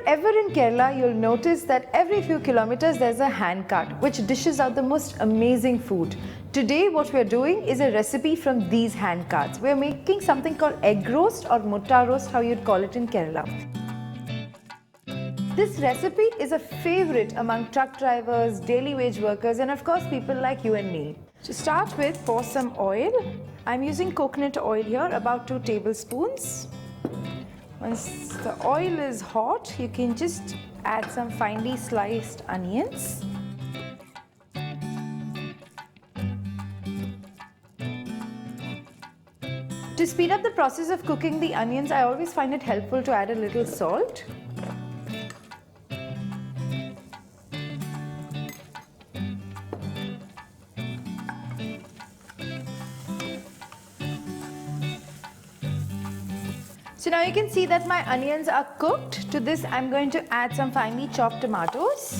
ever in Kerala, you'll notice that every few kilometers there's a hand cart which dishes out the most amazing food. Today what we're doing is a recipe from these hand carts. We're making something called egg roast or mutta roast, how you'd call it in Kerala. This recipe is a favorite among truck drivers, daily wage workers, and of course people like you and me. To start with, pour some oil. I'm using coconut oil here, about 2 tablespoons. Once the oil is hot, you can just add some finely sliced onions. To speed up the process of cooking the onions, I always find it helpful to add a little salt. So now you can see that my onions are cooked. To this I'm going to add some finely chopped tomatoes.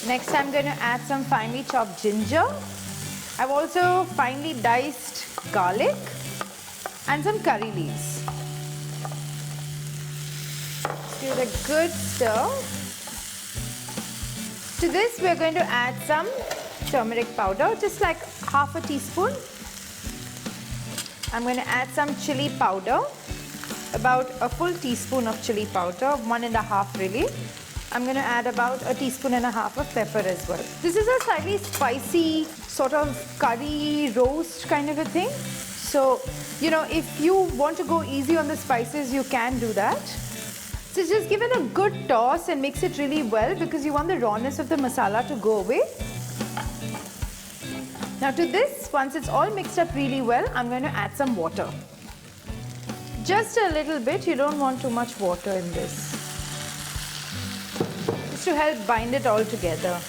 Next I'm going to add some finely chopped ginger. I've also finely diced garlic and some curry leaves. Give it a good stir. To this we're going to add some turmeric powder, just like half a teaspoon. I'm going to add some chili powder, about a full teaspoon of chili powder, 1.5 really. I'm going to add about 1.5 teaspoons of pepper as well. This is a slightly spicy sort of curry roast kind of a thing. So, you know, if you want to go easy on the spices, you can do that. So just give it a good toss and mix it really well because you want the rawness of the masala to go away. Now to this, once it's all mixed up really well, I'm going to add some water. Just a little bit, you don't want too much water in this. Just to help bind it all together.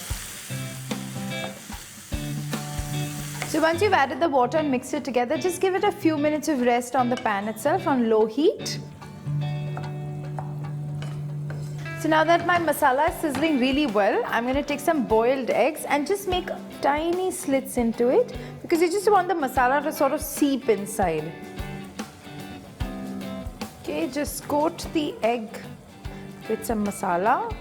So once you've added the water and mixed it together, just give it a few minutes of rest on the pan itself on low heat. So now that my masala is sizzling really well, I'm going to take some boiled eggs and just make tiny slits into it because you just want the masala to sort of seep inside. Okay, just coat the egg with some masala.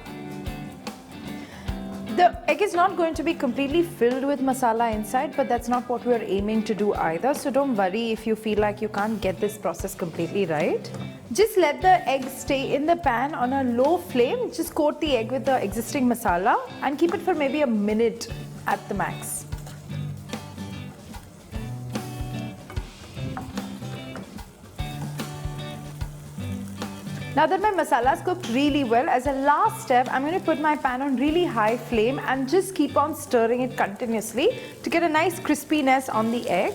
The egg is not going to be completely filled with masala inside, but that's not what we're aiming to do either. So don't worry if you feel like you can't get this process completely right. Just let the egg stay in the pan on a low flame. Just coat the egg with the existing masala and keep it for maybe a minute at the max. Now that my masala is cooked really well, as a last step, I'm going to put my pan on really high flame and just keep on stirring it continuously to get a nice crispiness on the egg.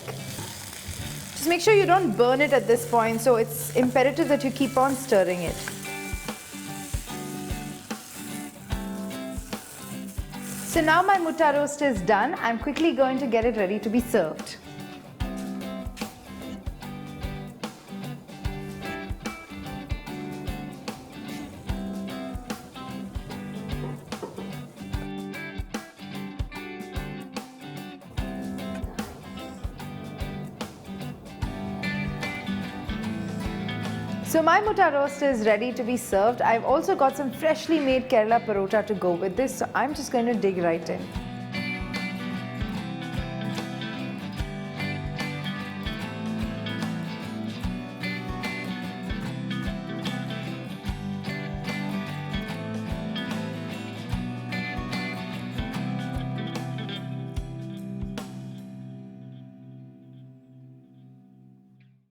Just make sure you don't burn it at this point, so it's imperative that you keep on stirring it. So now my mutta roast is done. I'm quickly going to get it ready to be served. So my mutta roast is ready to be served. I've also got some freshly made Kerala parota to go with this, so I'm just going to dig right in.